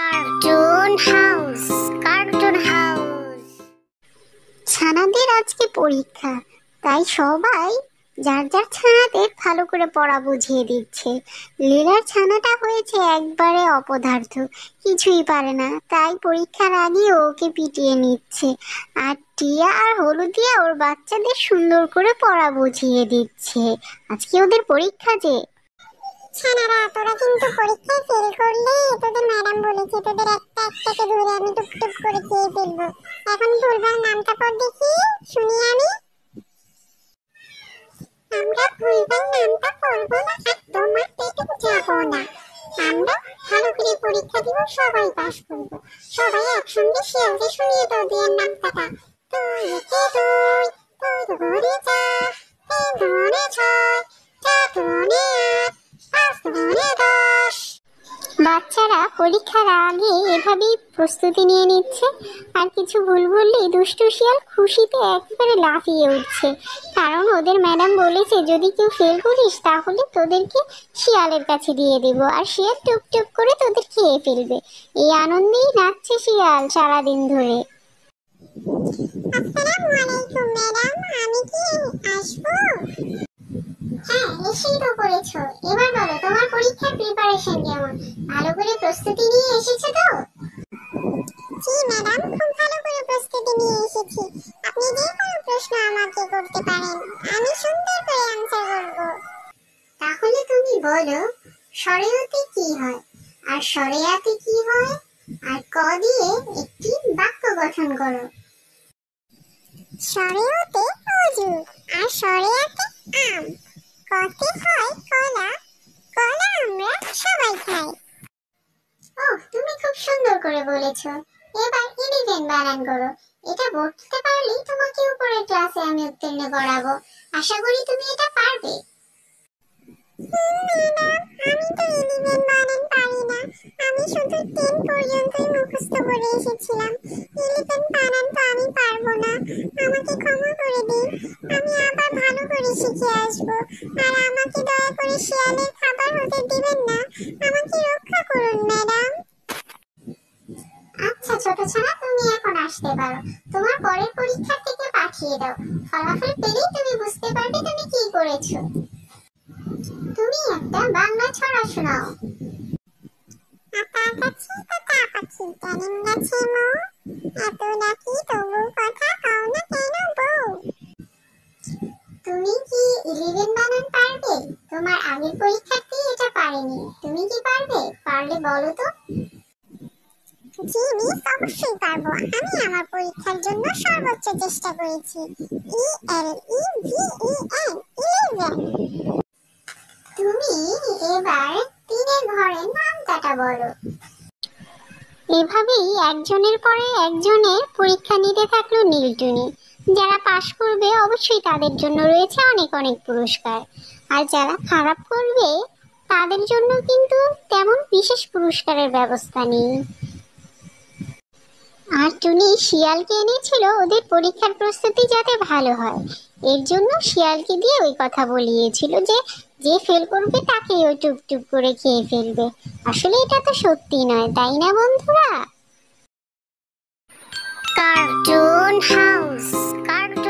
Cartoon house, cartoon house. ছানাদের আজকে পরীক্ষা, তাই সবাই যার যার ছানাদের ভালো করে পড়া বুঝিয়ে দিচ্ছে। লীলার ছানাটা হয়েছে একবারে অপদার্থ, কিছুই পারে না, তাই পরীক্ষার আগে ওকে পিটিয়ে নিচ্ছে। আর টিয়া আর হলুদিয়া ওর বাচ্চাদের সুন্দর করে পড়া বুঝিয়ে দিচ্ছে। আজকে ওদের পরীক্ষা যে। ছানারা, তোরা কিন্তু পরীক্ষায় ফেল করলে তোদের ম্যাডাম বলেছে তোদের একটা একটাকে ধরে আমি টুপ করে খেয়ে ফেলবো। এখন ভুলবার নামটা পর দেখি, শুনি আমি। আমরা ভুলবার নামটা পড়বো না, একদম মাঠেটুকু যাবো না। আমরা ভালো করে পরীক্ষা দিব, সবাই পাস করবো। সবাই একসঙ্গে শিয়ালকে শুনিয়ে দাও দিয়ার নামটা। তুই একে দুই, তুই ধরে যা, তিন ধরে ছয়, চার ধরে আট, বাচ্চারা পরীক্ষার আগে এভাবেই প্রস্তুতি নিয়ে নিচ্ছে। আর কিছু ভুল বললেই দুষ্টু শিয়াল খুশিতে একেবারে লাফিয়ে উঠছে, কারণ ওদের ম্যাডাম বলেছে যদি কেউ ফেল করিস তাহলে তোদেরকে শিয়ালের কাছে দিয়ে দেব, আর শিয়াল টুপ টুপ করে তোদের খেয়ে ফেলবে। এই আনন্দেই নাচছে শিয়াল সারাদিন ধরে। আসসালামু আলাইকুম ম্যাডাম, আমি কি আসবো? হ্যাঁ, এসেই তো পড়েছো। এবার বলো তোমার পরীক্ষার প্রিপারেশন কেমন? ভালো করে প্রস্তুতি নিয়ে এসেছো তো? জি ম্যাডাম, খুব ভালো করে প্রস্তুতি নিয়ে এসেছি। আপনি যে কোনো প্রশ্ন আমাকে করতে পারেন, আমি সুন্দর করে আনসার করব। তাহলে তুমি বলো সরেয়াতে কি হয়, আর সরেয়াতে কি হয়, আর ক দিয়ে একটি বাক্য গঠন করো। সরেয়াতে খেজুর, আর সরেয়াতে আম। কতে হয় কলা, কলা আমরা সবাই খাই। ওহ, তুমি খুব সুন্দর করে বলেছো। এবার ইলিভেন বানান করো। এটা বলতে পারলেই তোমাকে উপরের ক্লাসে আমি উত্তীর্ণ করাবো। আশা করি তুমি এটা পারবে। ম্যাডাম, আমি তো 11 বানান পারি না, আমি শুধু 10 পর্যন্তই মুখস্থ করে এসেছিলাম। 11 বানান তো আমি পারবো না, আমাকে ক্ষমা করে দিন। আমি আবার ভালো করে শিখে আসবো। আর আমাকে দয়া করে শিয়ালের খাবার হতে দিবেন না, আমাকে রক্ষা করুন ম্যাডাম। আচ্ছা ছোট ছানা, তুমি এখন আসতে পারো। তোমার পরের পরীক্ষার থেকে পাঠিয়ে দাও। ফলাফল পেলেই তুমি বুঝতে পারবে তুমি কি করেছো। তুমি একটা বাংলা ছড়া শোনাও। আতা গাছে তোতা পাখি কেনিন গাছে মো, এত ডাকি তবু কথা কও না কেন বউ। তুমি কি 11 বানান পারবে? তোমার আগের পরীক্ষাতেই এটা পারেনি, তুমি কি পারবে? পারলে বলো তো। জি মিস, অবশ্যই পারবো। আমি আমার পরীক্ষার জন্য সর্বোচ্চ চেষ্টা করেছি। ELEVEN। তুমি এবার 3-এর ঘরের নামটা বলো। এভাবেই একজনের পরে একজনের পরীক্ষা নিতে থাকলো নীলটুনি। যারা পাশ করবে অবশ্যই তাদের জন্য রয়েছে অনেক অনেক পুরস্কার, আর যারা খারাপ করবে তাদের জন্য কিন্তু তেমন বিশেষ পুরস্কারের ব্যবস্থা নেই। আর টুনি শিয়ালকে এনেছিল ওদের পরীক্ষার প্রস্তুতি যাতে ভালো হয়, এর জন্য শিয়ালকে দিয়ে ওই কথা বলিয়েছিল যে যে ফেল করবে তাকেই ওই টুপ টুপ করে খেয়ে ফেলবে। আসলে এটা তো সত্যি নয়, তাই না বন্ধুরা? Cartoon house, cartoon